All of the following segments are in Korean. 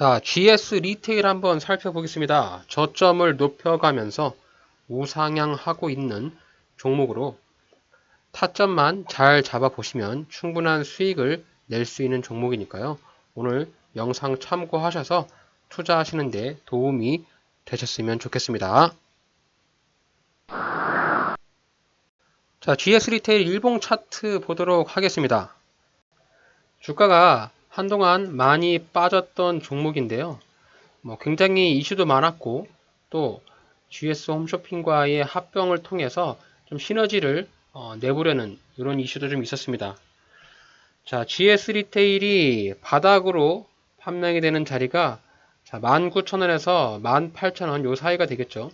자, GS 리테일 한번 살펴보겠습니다. 저점을 높여가면서 우상향하고 있는 종목으로 타점만 잘 잡아보시면 충분한 수익을 낼 수 있는 종목이니까요. 오늘 영상 참고하셔서 투자하시는데 도움이 되셨으면 좋겠습니다. 자, GS 리테일 일봉 차트 보도록 하겠습니다. 주가가 한동안 많이 빠졌던 종목인데요. 굉장히 이슈도 많았고 또 GS 홈쇼핑과의 합병을 통해서 좀 시너지를 내보려는 이런 이슈도 좀 있었습니다. 자, GS 리테일이 바닥으로 판명이 되는 자리가 19,000원에서 18,000원 요 사이가 되겠죠.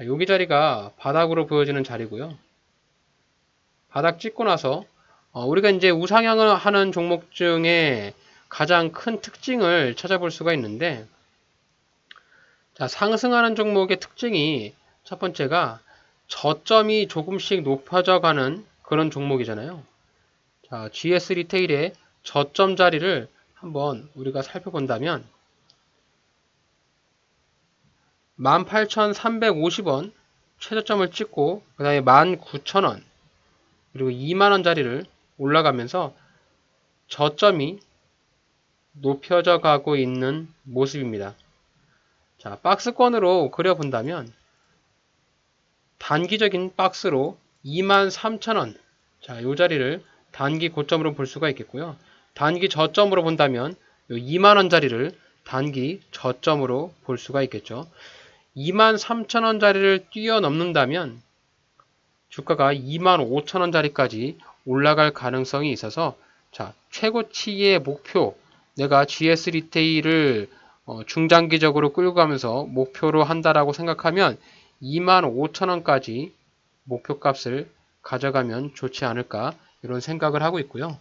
여기 자리가 바닥으로 보여지는 자리고요. 바닥 찍고 나서 우리가 이제 우상향을 하는 종목 중에 가장 큰 특징을 찾아볼 수가 있는데, 자, 상승하는 종목의 특징이 첫 번째가 저점이 조금씩 높아져 가는 그런 종목이잖아요. 자, GS 리테일의 저점 자리를 한번 우리가 살펴본다면 18,350원 최저점을 찍고 그 다음에 19,000원 그리고 2만원 자리를 올라가면서 저점이 높여져 가고 있는 모습입니다. 자, 박스권으로 그려본다면 단기적인 박스로 23,000원, 자, 요 자리를 단기 고점으로 볼 수가 있겠고요. 단기 저점으로 본다면 요 2만원 자리를 단기 저점으로 볼 수가 있겠죠. 23,000원 자리를 뛰어넘는다면 주가가 25,000원 자리까지 올라갈 가능성이 있어서, 자, 최고치의 목표, 내가 GS 리테일을 중장기적으로 끌고 가면서 목표로 한다라고 생각하면 25,000원까지 목표값을 가져가면 좋지 않을까 이런 생각을 하고 있고요.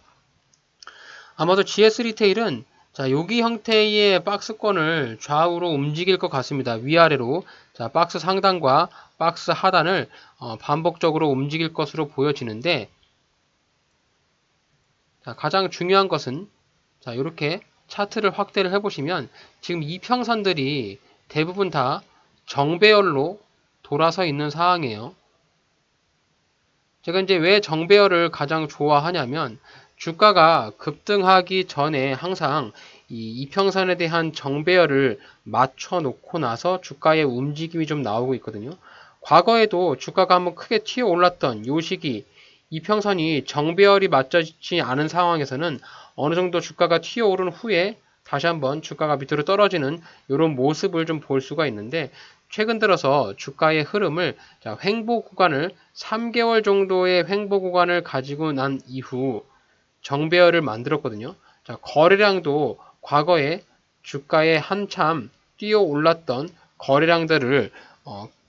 아마도 GS 리테일은 자, 여기 형태의 박스권을 좌우로 움직일 것 같습니다. 위아래로. 자, 박스 상단과 박스 하단을 반복적으로 움직일 것으로 보여지는데, 자, 가장 중요한 것은 자, 이렇게 차트를 확대를 해보시면 지금 이평선들이 대부분 다 정배열로 돌아서 있는 상황이에요. 제가 이제 왜 정배열을 가장 좋아하냐면 주가가 급등하기 전에 항상 이 이평선에 대한 정배열을 맞춰 놓고 나서 주가의 움직임이 좀 나오고 있거든요. 과거에도 주가가 한번 크게 튀어 올랐던 요 시기 이평선이 정배열이 맞춰지지 않은 상황에서는 어느 정도 주가가 튀어 오른 후에 다시 한번 주가가 밑으로 떨어지는 이런 모습을 좀 볼 수가 있는데, 최근 들어서 주가의 흐름을 횡보 구간을 3개월 정도의 횡보 구간을 가지고 난 이후 정배열을 만들었거든요. 자, 거래량도 과거에 주가에 한참 뛰어 올랐던 거래량들을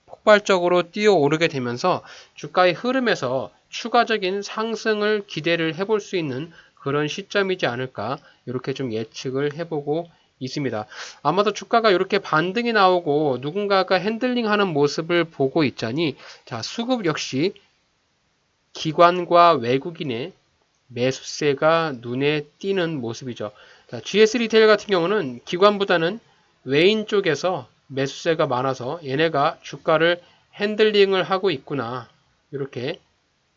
폭발적으로 뛰어 오르게 되면서 주가의 흐름에서 추가적인 상승을 기대를 해볼 수 있는 그런 시점이지 않을까 이렇게 좀 예측을 해보고 있습니다. 아마도 주가가 이렇게 반등이 나오고 누군가가 핸들링하는 모습을 보고 있자니, 자, 수급 역시 기관과 외국인의 매수세가 눈에 띄는 모습이죠. 자, GS 리테일 같은 경우는 기관보다는 외인 쪽에서 매수세가 많아서 얘네가 주가를 핸들링을 하고 있구나 이렇게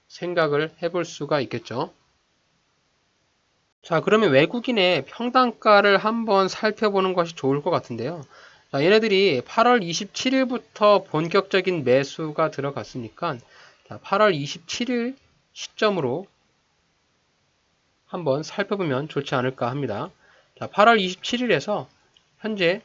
생각을 해볼 수가 있겠죠. 자, 그러면 외국인의 평단가를 한번 살펴보는 것이 좋을 것 같은데요. 자, 얘네들이 8월 27일부터 본격적인 매수가 들어갔으니까 8월 27일 시점으로 한번 살펴보면 좋지 않을까 합니다. 자, 8월 27일에서 현재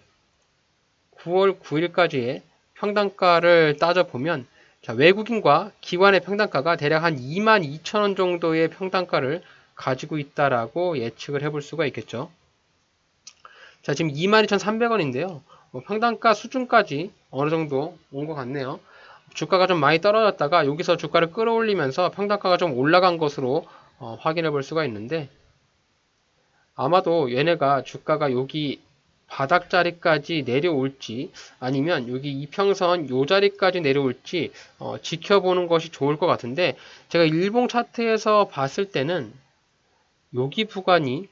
9월 9일까지의 평단가를 따져보면, 자, 외국인과 기관의 평단가가 대략 한 22,000원 정도의 평단가를 가지고 있다라고 예측을 해볼 수가 있겠죠. 자, 지금 22,300원인데요. 평단가 수준까지 어느 정도 온 것 같네요. 주가가 좀 많이 떨어졌다가 여기서 주가를 끌어올리면서 평단가가 좀 올라간 것으로 확인해 볼 수가 있는데, 아마도 얘네가 주가가 여기 바닥 자리까지 내려올지 아니면 여기 이평선 요 자리까지 내려올지 지켜보는 것이 좋을 것 같은데, 제가 일봉 차트에서 봤을 때는 여기 구간이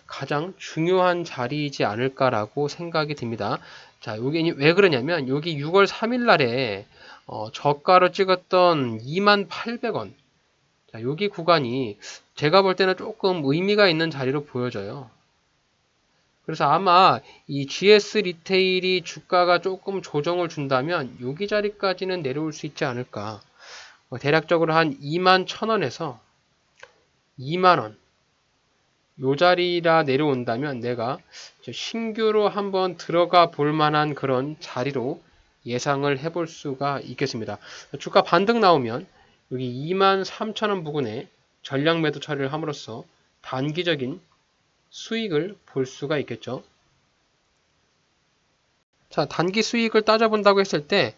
가장 중요한 자리이지 않을까라고 생각이 듭니다. 자, 여기 왜 그러냐면 여기 6월 3일 날에 저가로 찍었던 28,800원. 자, 여기 구간이 제가 볼 때는 조금 의미가 있는 자리로 보여져요. 그래서 아마 이 GS 리테일이 주가가 조금 조정을 준다면 여기 자리까지는 내려올 수 있지 않을까. 대략적으로 한 21,000원에서 2만원 요 자리라 내려온다면 내가 신규로 한번 들어가 볼 만한 그런 자리로 예상을 해볼 수가 있겠습니다. 주가 반등 나오면 여기 23,000원 부근에 전량 매도 처리를 함으로써 단기적인 수익을 볼 수가 있겠죠. 자, 단기 수익을 따져본다고 했을 때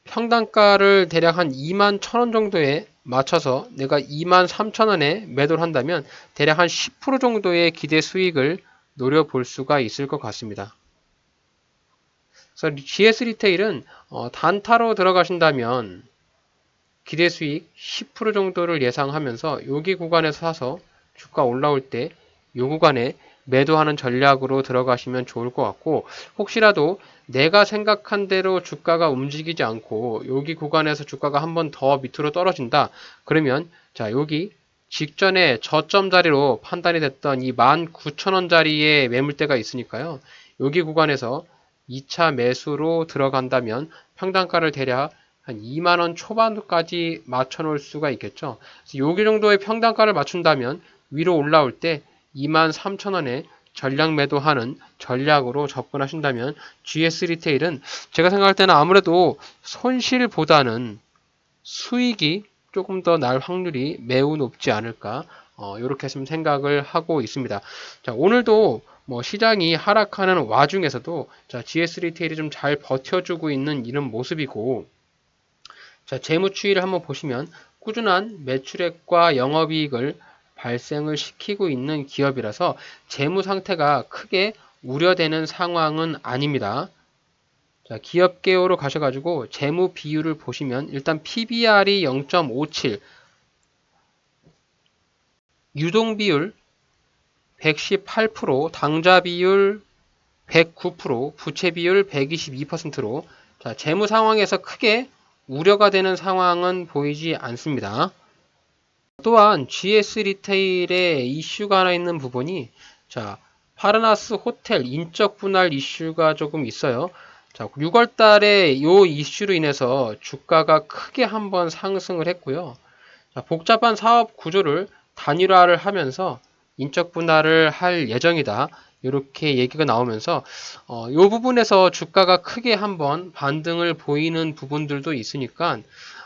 평단가를 대략 한 21,000원 정도에 맞춰서 내가 23,000원에 매도를 한다면 대략 한 10% 정도의 기대 수익을 노려볼 수가 있을 것 같습니다. 그래서 GS 리테일은 단타로 들어가신다면 기대 수익 10% 정도를 예상하면서 여기 구간에서 사서 주가 올라올 때 이 구간에 매도하는 전략으로 들어가시면 좋을 것 같고, 혹시라도 내가 생각한 대로 주가가 움직이지 않고 여기 구간에서 주가가 한 번 더 밑으로 떨어진다. 그러면 자, 여기 직전에 저점 자리로 판단이 됐던 이 19,000원짜리의 매물대가 있으니까요. 여기 구간에서 2차 매수로 들어간다면 평단가를 대략 한 2만원 초반까지 맞춰 놓을 수가 있겠죠. 여기 정도의 평단가를 맞춘다면 위로 올라올 때 23,000원에 전량 매도하는 전략으로 접근하신다면 GS 리테일은 제가 생각할 때는 아무래도 손실보다는 수익이 조금 더 날 확률이 매우 높지 않을까, 이렇게 좀 생각을 하고 있습니다. 자, 오늘도 시장이 하락하는 와중에서도 자, GS 리테일이 좀 잘 버텨주고 있는 이런 모습이고, 자, 재무 추이를 한번 보시면 꾸준한 매출액과 영업이익을 발생을 시키고 있는 기업이라서 재무 상태가 크게 우려되는 상황은 아닙니다. 자, 기업 개요로 가셔가지고 재무 비율을 보시면 일단 PBR이 0.57, 유동 비율 118%, 당좌 비율 109%, 부채 비율 122%로 자, 재무 상황에서 크게 우려가 되는 상황은 보이지 않습니다. 또한 GS 리테일에 이슈가 하나 있는 부분이 자, 파르나스 호텔 인적 분할 이슈가 조금 있어요. 자, 6월 달에 이 이슈로 인해서 주가가 크게 한번 상승을 했고요. 자, 복잡한 사업 구조를 단일화를 하면서 인적 분할을 할 예정이다. 이렇게 얘기가 나오면서 이 부분에서 주가가 크게 한번 반등을 보이는 부분들도 있으니까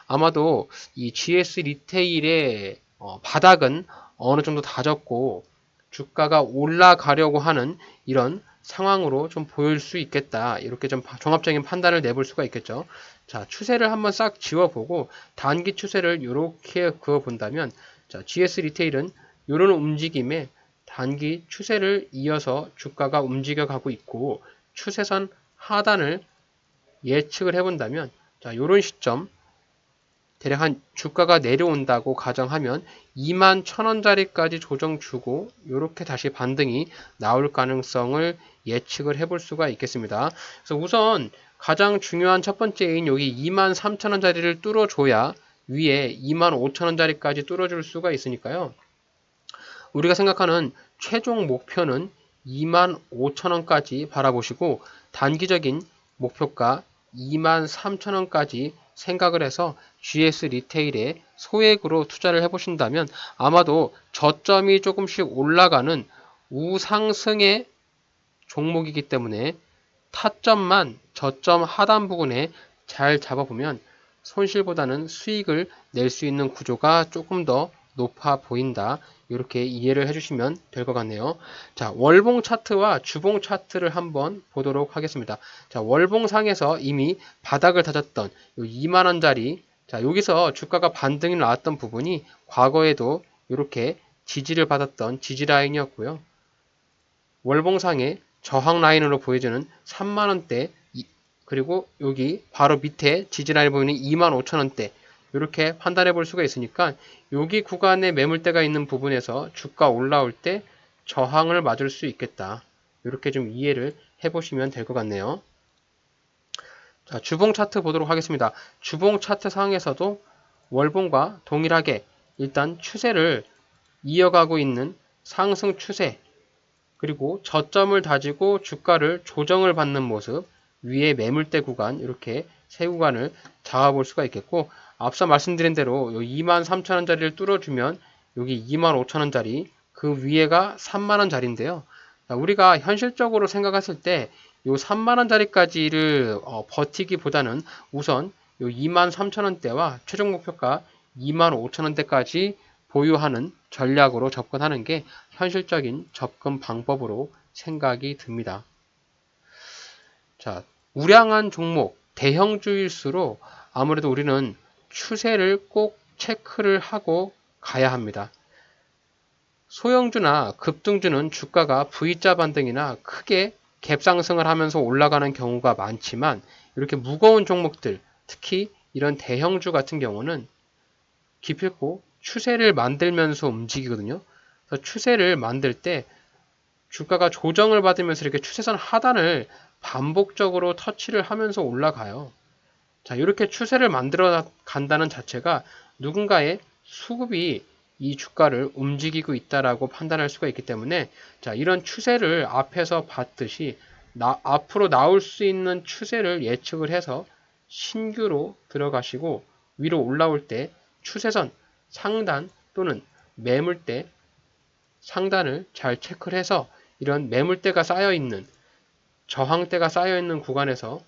아마도 이 GS 리테일의 바닥은 어느 정도 다졌고 주가가 올라가려고 하는 이런 상황으로 좀 보일 수 있겠다. 이렇게 좀 종합적인 판단을 내볼 수가 있겠죠. 자, 추세를 한번 싹 지워보고 단기 추세를 이렇게 그어본다면 자, GS 리테일은 이런 움직임에 단기 추세를 이어서 주가가 움직여 가고 있고 추세선 하단을 예측을 해본다면 자, 이런 시점 대략 한 주가가 내려온다고 가정하면 21,000원짜리까지 조정 주고 이렇게 다시 반등이 나올 가능성을 예측을 해볼 수가 있겠습니다. 그래서 우선 가장 중요한 첫 번째인 여기 23,000원짜리를 뚫어줘야 위에 25,000원짜리까지 뚫어줄 수가 있으니까요. 우리가 생각하는 최종 목표는 25,000원까지 바라보시고 단기적인 목표가 23,000원까지 생각을 해서 GS 리테일에 소액으로 투자를 해보신다면 아마도 저점이 조금씩 올라가는 우상승의 종목이기 때문에 타점만 저점 하단 부분에 잘 잡아보면 손실보다는 수익을 낼 수 있는 구조가 조금 더 높아 보인다. 이렇게 이해를 해주시면 될 것 같네요. 자, 월봉 차트와 주봉 차트를 한번 보도록 하겠습니다. 자, 월봉상에서 이미 바닥을 다졌던 2만원짜리, 자, 여기서 주가가 반등이 나왔던 부분이 과거에도 이렇게 지지를 받았던 지지 라인이었고요. 월봉상의 저항 라인으로 보여지는 3만원대, 그리고 여기 바로 밑에 지지 라인 보이는 25,000원대, 이렇게 판단해 볼 수가 있으니까 여기 구간에 매물대가 있는 부분에서 주가 올라올 때 저항을 맞을 수 있겠다. 이렇게 좀 이해를 해보시면 될 것 같네요. 자, 주봉 차트 보도록 하겠습니다. 주봉 차트 상에서도 월봉과 동일하게 일단 추세를 이어가고 있는 상승 추세, 그리고 저점을 다지고 주가를 조정을 받는 모습, 위에 매물대 구간, 이렇게 세 구간을 잡아볼 수가 있겠고, 앞서 말씀드린 대로 23,000원짜리를 뚫어주면 여기 25,000원짜리, 그 위에가 3만원짜리인데요. 우리가 현실적으로 생각했을 때 요 3만원짜리까지를 버티기보다는 우선 요 23,000원대와 최종 목표가 25,000원대까지 보유하는 전략으로 접근하는 게 현실적인 접근 방법으로 생각이 듭니다. 자, 우량한 종목, 대형주일수록 아무래도 우리는 추세를 꼭 체크를 하고 가야 합니다. 소형주나 급등주는 주가가 V자 반등이나 크게 갭상승을 하면서 올라가는 경우가 많지만 이렇게 무거운 종목들, 특히 이런 대형주 같은 경우는 기필코 추세를 만들면서 움직이거든요. 그래서 추세를 만들 때 주가가 조정을 받으면서 이렇게 추세선 하단을 반복적으로 터치를 하면서 올라가요. 자, 이렇게 추세를 만들어 간다는 자체가 누군가의 수급이 이 주가를 움직이고 있다라고 판단할 수가 있기 때문에, 자, 이런 추세를 앞에서 봤듯이 앞으로 나올 수 있는 추세를 예측을 해서 신규로 들어가시고 위로 올라올 때 추세선 상단 또는 매물대 상단을 잘 체크를 해서 이런 매물대가 쌓여있는, 저항대가 쌓여있는 구간에서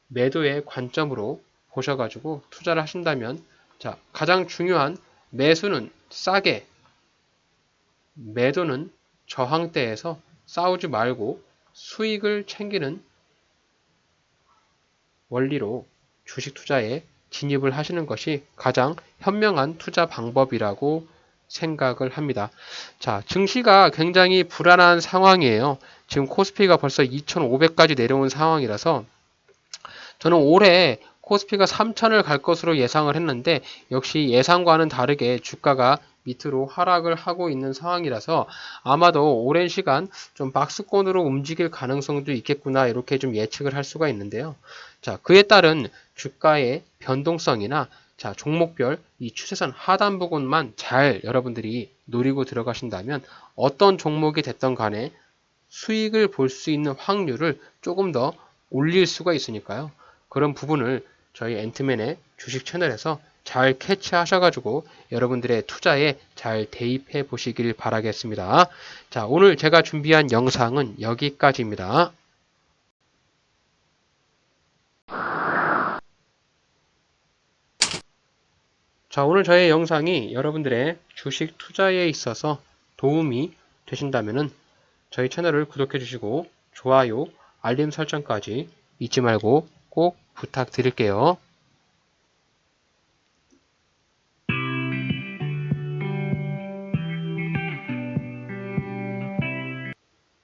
매도의 관점으로 보셔가지고 투자를 하신다면, 자, 가장 중요한 매수는 싸게, 매도는 저항대에서 싸우지 말고 수익을 챙기는 원리로 주식 투자에 진입을 하시는 것이 가장 현명한 투자 방법이라고 생각을 합니다. 자, 증시가 굉장히 불안한 상황이에요. 지금 코스피가 벌써 2,500까지 내려온 상황이라서 저는 올해 코스피가 3,000을 갈 것으로 예상을 했는데 역시 예상과는 다르게 주가가 밑으로 하락을 하고 있는 상황이라서 아마도 오랜 시간 좀 박스권으로 움직일 가능성도 있겠구나, 이렇게 좀 예측을 할 수가 있는데요. 자, 그에 따른 주가의 변동성이나 자, 종목별 이 추세선 하단 부분만 잘 여러분들이 노리고 들어가신다면 어떤 종목이 됐던 간에 수익을 볼 수 있는 확률을 조금 더 올릴 수가 있으니까요. 그런 부분을 저희 앤트맨의 주식 채널에서 잘 캐치하셔가지고 여러분들의 투자에 잘 대입해 보시길 바라겠습니다. 자, 오늘 제가 준비한 영상은 여기까지입니다. 자, 오늘 저의 영상이 여러분들의 주식 투자에 있어서 도움이 되신다면 저희 채널을 구독해 주시고 좋아요, 알림 설정까지 잊지 말고 꼭 부탁드릴게요.